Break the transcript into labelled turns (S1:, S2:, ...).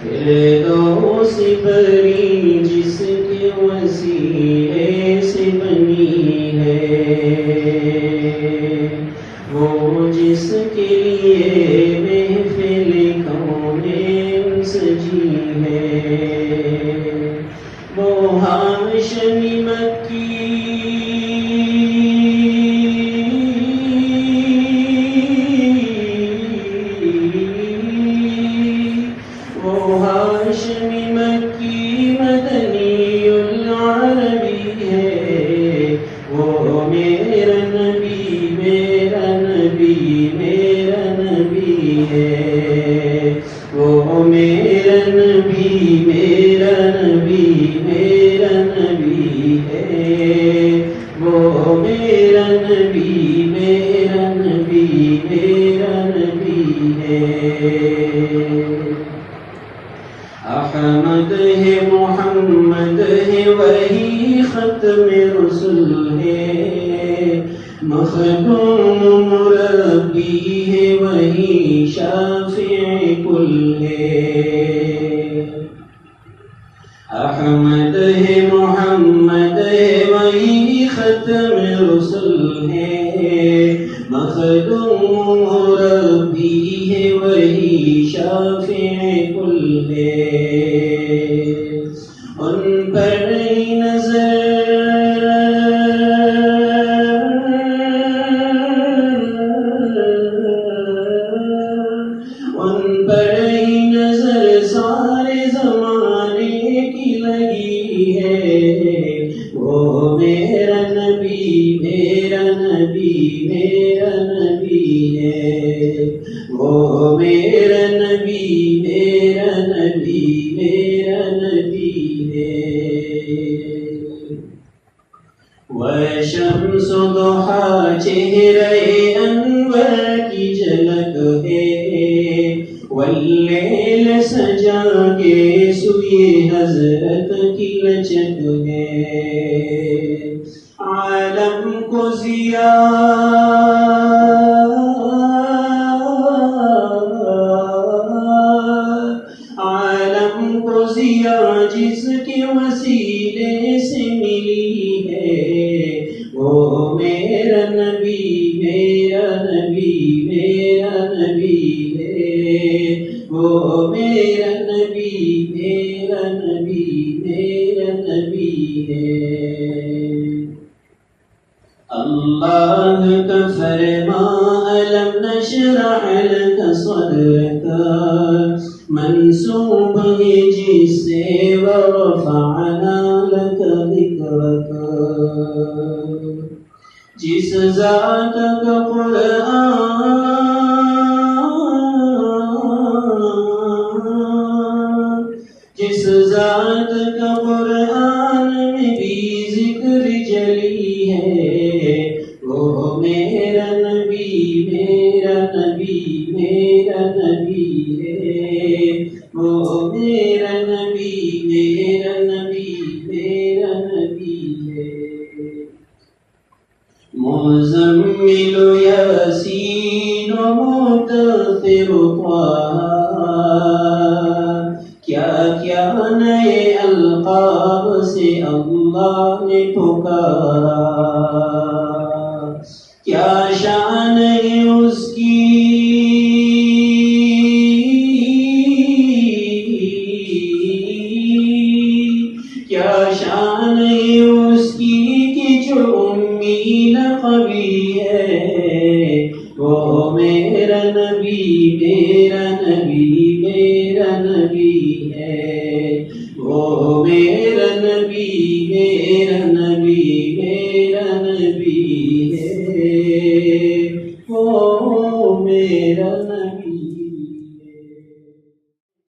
S1: فردوس بری جس کے وسیلے سے بنی ہے، وہ جس کے لیے محفل کونین سجی ہے، وہ ہاشمی مکی احمد ہے، محمد ہے، وہی ختم رسول ہے، مخدوم مربی ہے، وہی شافع کل ہے۔ احمد ہے، محمد ہے، وہی ختم رسول ہے، مخدوم مربی ہے، وہی شافع کل ہے۔ ان پر نظر سارے زمانے کی لگی ہے، وہ میرا نبی، میرا نبی، میرا نبی ہے، وہ میرا نبی، میرا نبی، میرا نبی ہے۔ وشمس ضحیٰ چہرہ انور کی جھلک ہے، واللیل سجا کے سوئے حضرت کی لچک ہے، عالم کو ضیا جس کے وسیلے سے ملی ہے، وہ میرا نبی، میرا نبی، میرا نبی ہے، وہ میرا نبی، میرا نبی، میرا نبی ہے۔ اللہ کا فرمان الم نشرح لک صدرک منسوب ہے جس سے ورفعنا لک ذکرک، جس ذات کا قرآن جس ذات کا قرآن میں بھی ذکر جلی ہے، وہ میرا نبی، میرا نبی، میرا نبی ہے، وہ میرا نبی، میرا نبی، میرا نبی ہے۔ مزمل یاسین و مدثر طٰہٰ، کیا کیا نئے القاب سے اللہ نے پکارا، کیا شان ہے اس کی، کیا شان ہے اس کی کہ جو امی لقبی ہے، وہ میرا نبی، میرا نبی، میرا نبی ہے،